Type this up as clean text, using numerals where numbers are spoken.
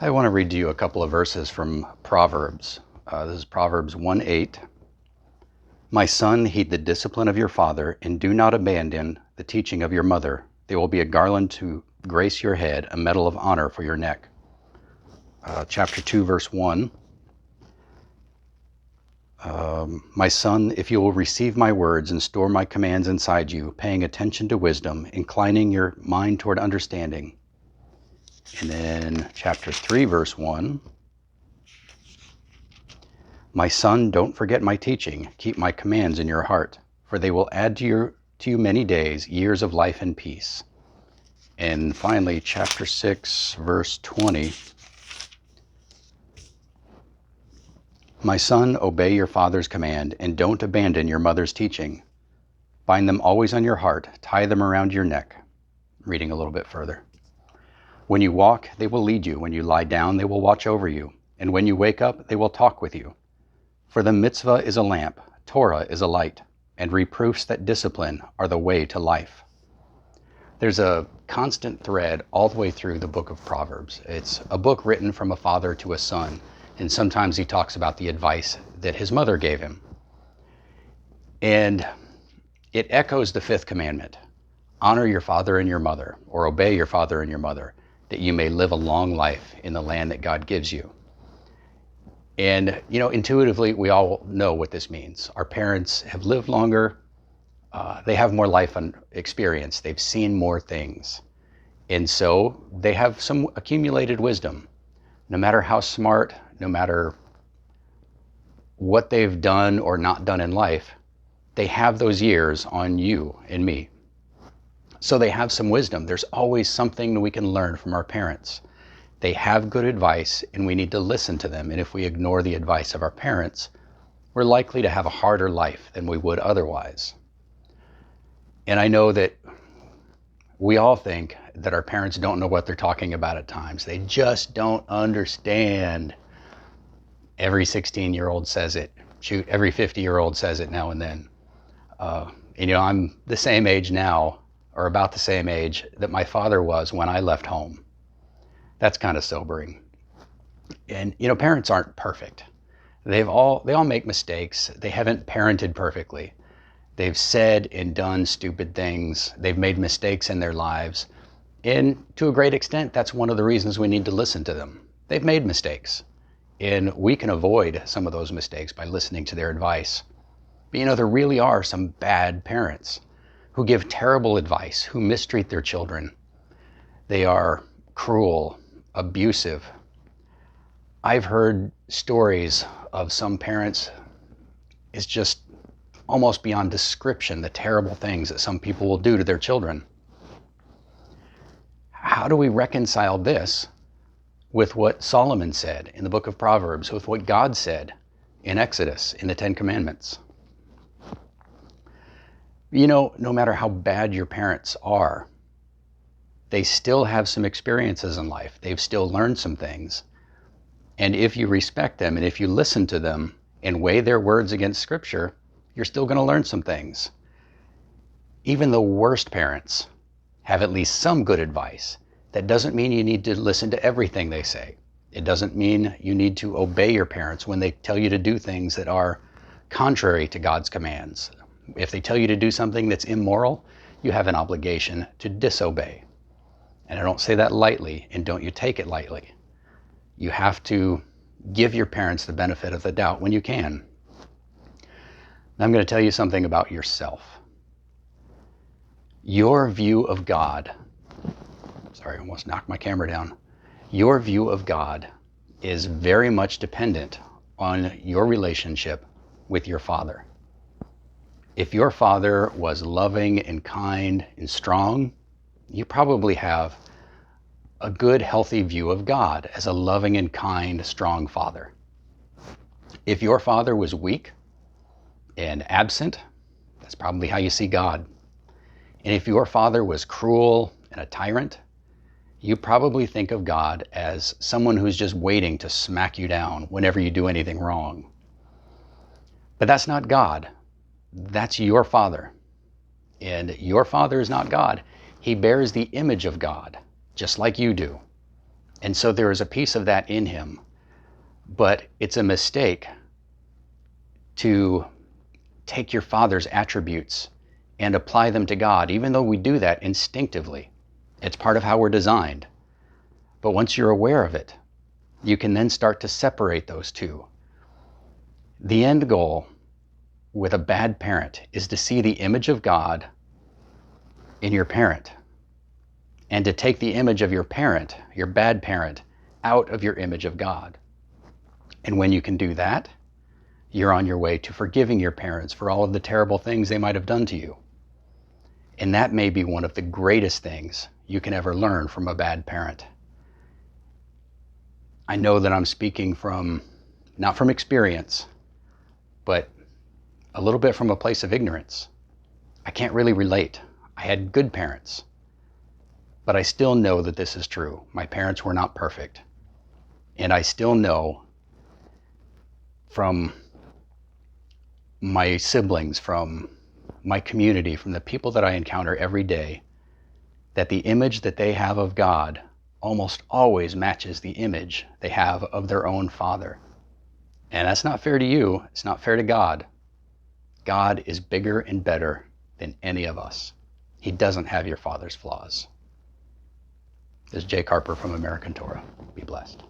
I want to read to you a couple of verses from Proverbs. This is Proverbs 1:8. My son, heed the discipline of your father, and do not abandon the teaching of your mother. They will be a garland to grace your head, a medal of honor for your neck. Chapter 2, verse 1. My son, if you will receive my words and store my commands inside you, paying attention to wisdom, inclining your mind toward understanding. And then chapter 3, verse 1. My son, don't forget my teaching. Keep my commands in your heart, for they will add to you many days, years of life and peace. And finally, chapter 6, verse 20. My son, obey your father's command, and don't abandon your mother's teaching. Bind them always on your heart, tie them around your neck. Reading a little bit further. When you walk, they will lead you. When you lie down, they will watch over you. And when you wake up, they will talk with you. For the mitzvah is a lamp, Torah is a light, and reproofs that discipline are the way to life. There's a constant thread all the way through the book of Proverbs. It's a book written from a father to a son, and sometimes he talks about the advice that his mother gave him. And it echoes the fifth commandment, honor your father and your mother, or obey your father and your mother, that you may live a long life in the land that God gives you. And, intuitively, we all know what this means. Our parents have lived longer. They have more life experience. They've seen more things. And so they have some accumulated wisdom. No matter how smart, no matter what they've done or not done in life, they have those years on you and me. So they have some wisdom. There's always something we can learn from our parents. They have good advice, and we need to listen to them. And if we ignore the advice of our parents, we're likely to have a harder life than we would otherwise. And I know that we all think that our parents don't know what they're talking about at times. They just don't understand. Every 16-year-old says it. Shoot, every 50-year-old says it now and then. I'm the same age now, or about the same age that my father was when I left home. That's kind of sobering. And parents aren't perfect. They all make mistakes. They haven't parented perfectly. They've said and done stupid things. They've made mistakes in their lives. And to a great extent, that's one of the reasons we need to listen to them. They've made mistakes. And we can avoid some of those mistakes by listening to their advice. But there really are some bad parents who give terrible advice, who mistreat their children. They are cruel, abusive. I've heard stories of some parents. It's just almost beyond description, the terrible things that some people will do to their children. How do we reconcile this with what Solomon said in the book of Proverbs, with what God said in Exodus, in the Ten Commandments? No matter how bad your parents are, they still have some experiences in life. They've still learned some things. And if you respect them and if you listen to them and weigh their words against Scripture, you're still going to learn some things. Even the worst parents have at least some good advice. That doesn't mean you need to listen to everything they say. It doesn't mean you need to obey your parents when they tell you to do things that are contrary to God's commands. If they tell you to do something that's immoral, you have an obligation to disobey. And I don't say that lightly, and don't you take it lightly. You have to give your parents the benefit of the doubt when you can. Now I'm going to tell you something about yourself. Your view of God, sorry, I almost knocked my camera down. Your view of God is very much dependent on your relationship with your father. If your father was loving and kind and strong, you probably have a good, healthy view of God as a loving and kind, strong father. If your father was weak and absent, that's probably how you see God. And if your father was cruel and a tyrant, you probably think of God as someone who's just waiting to smack you down whenever you do anything wrong. But that's not God. That's your father. And your father is not God. He bears the image of God, just like you do. And so there is a piece of that in him. But it's a mistake to take your father's attributes and apply them to God, even though we do that instinctively. It's part of how we're designed. But once you're aware of it, you can then start to separate those two. The end goal with a bad parent is to see the image of God in your parent, and to take the image of your parent, your bad parent, out of your image of God. And when you can do that, you're on your way to forgiving your parents for all of the terrible things they might have done to you. And that may be one of the greatest things you can ever learn from a bad parent. I know that I'm speaking not from experience, but a little bit from a place of ignorance. I can't really relate. I had good parents, but I still know that this is true. My parents were not perfect. And I still know from my siblings, from my community, from the people that I encounter every day, that the image that they have of God almost always matches the image they have of their own father. And that's not fair to you. It's not fair to God. God is bigger and better than any of us. He doesn't have your father's flaws. This is Jake Harper from American Torah. Be blessed.